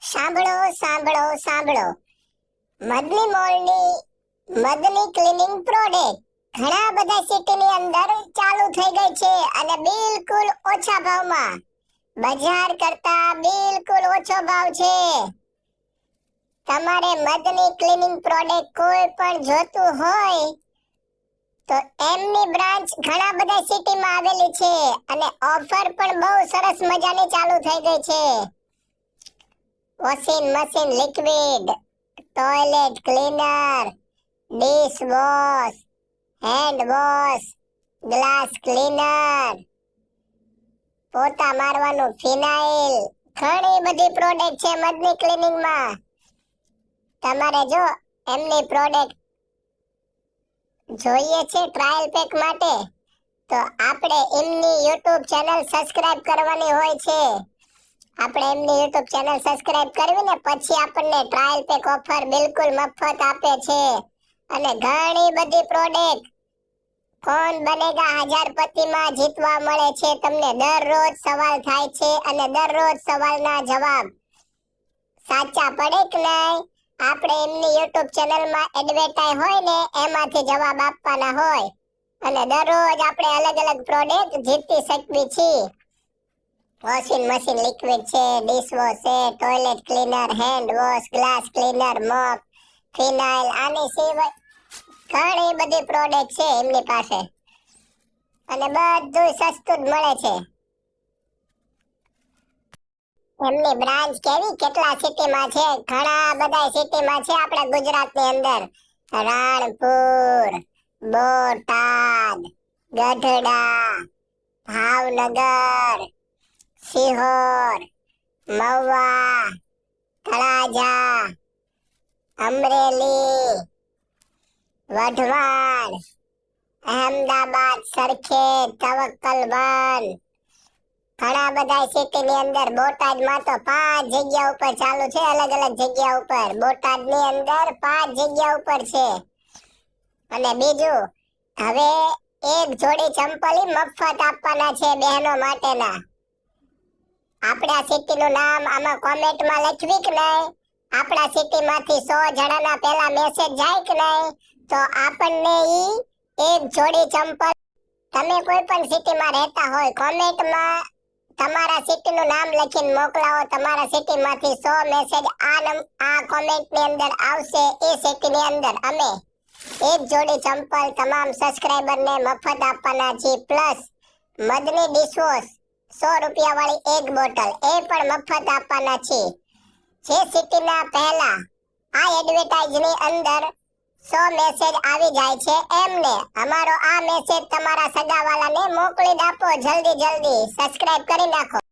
સાંભળો સાંભળો સાંભળો. મદની મોલની મદની ક્લિનિંગ પ્રોડક્ટ ઘણા બધા સિટીની અંદર ચાલુ થઈ ગઈ છે અને બિલકુલ ઓછા ભાવમાં. બજાર કરતા બિલકુલ ઓછો ભાવ છે. તમારે મદની ક્લિનિંગ પ્રોડક્ટ કોઈ પણ જોતું હોય તો એમની બ્રાન્ચ ઘણા બધા સિટીમાં આવેલી છે અને ઓફર પણ બહુ સરસ મજાની ચાલુ થઈ ગઈ છે. Washing machine liquid, toilet cleaner, dish wash, hand wash, glass cleaner, પોતા મારવાનું ફિનાઇલ, ઘણી બધી પ્રોડક્ટ છે મદની ક્લિનિંગમાં. તમારે જો એમની પ્રોડક્ટ જોઈએ છે ટ્રાયલ પેક માટે તો આપણે એમની YouTube ચેનલ સબસ્ક્રાઇબ કરવાની હોય છે. આપણે એમની YouTube ચેનલ સબસ્ક્રાઇબ કરવીને પછી આપણને ટ્રાયલ પેક ઓફર બિલકુલ મફત આપે છે અને ઘણી બધી પ્રોડક્ટ કોણ બનેગા હજારપતિમાં જીતવા મળે છે. તમને દરરોજ સવાલ થાય છે અને દરરોજ સવાલના જવાબ સાચા પડે કે નહીં આપણે એમની YouTube ચેનલમાં એડવર્ટાઇઝ હોય ને એમાંથી જવાબ આપવાના હોય અને દરરોજ આપણે અલગ અલગ પ્રોડક્ટ જીતી શકવી છીએ. વોશિંગ મશીન લિક્વિડ છે, ડિશ વોશ છે, toilet cleaner, hand wash, glass cleaner, mop, phenyl, આની સિવાય ઘણી બધી પ્રોડક્ટ છે એમની પાસે અને બધું સસ્તું જ મળે છે. એમની બ્રાન્ચ કેવી કેટલા સિટીમાં છે, ઘણા બધા સિટીમાં છે આપણા ગુજરાતની અંદર. રાણપુર, બોટાદ, ગઢડા, ભાવનગર, સિહોર, મહુવા, તળાજા, અમરેલી, વઢવાણ, અહેમદાબાદ, સરખેજ, તવક્કલબન, ઘણા બધા સિટીની અંદર. બોટાદમાં તો 5 જગ્યા ઉપર ચાલુ છે, અલગ અલગ જગ્યા ઉપર. બોટાદની અંદર 5 જગ્યા ઉપર છે. અને બીજું હવે એક જોડી ચંપલ મફત આપવાના છે બહેનો માટેના. આપણા સિટીનું નામ આમાં કોમેન્ટમાં લખવી કે નહીં, આપણા સિટીમાંથી 100 જણાના પહેલા મેસેજ જાય કે નહીં તો આપણને ઈ એક જોડી ચંપલ, તમે કોઈ પણ સિટીમાં રહેતા હોય કોમેન્ટમાં તમારા સિટીનું નામ લખીને મોકલાવો. તમારા સિટીમાંથી 100 મેસેજ આ કોમેન્ટની અંદર આવશે. એ સિટીની અંદર અમે એક જોડી ચંપલ તમામ સબસ્ક્રાઇબરને મફત આપવાના છીએ. પ્લસ મદની ડિશવોશ 100 રૂપિયા વાળી એક બોટલ એ પણ મફત આપવાના છીએ. જે સિટીના પહેલા આ એડવર્ટાઇઝની અંદર 100 મેસેજ આવી જાય છે એમને અમારો આ મેસેજ તમારા સગાવાલાને મોકલી આપો. જલ્દી જલ્દી સબસ્ક્રાઇબ કરી નાખો.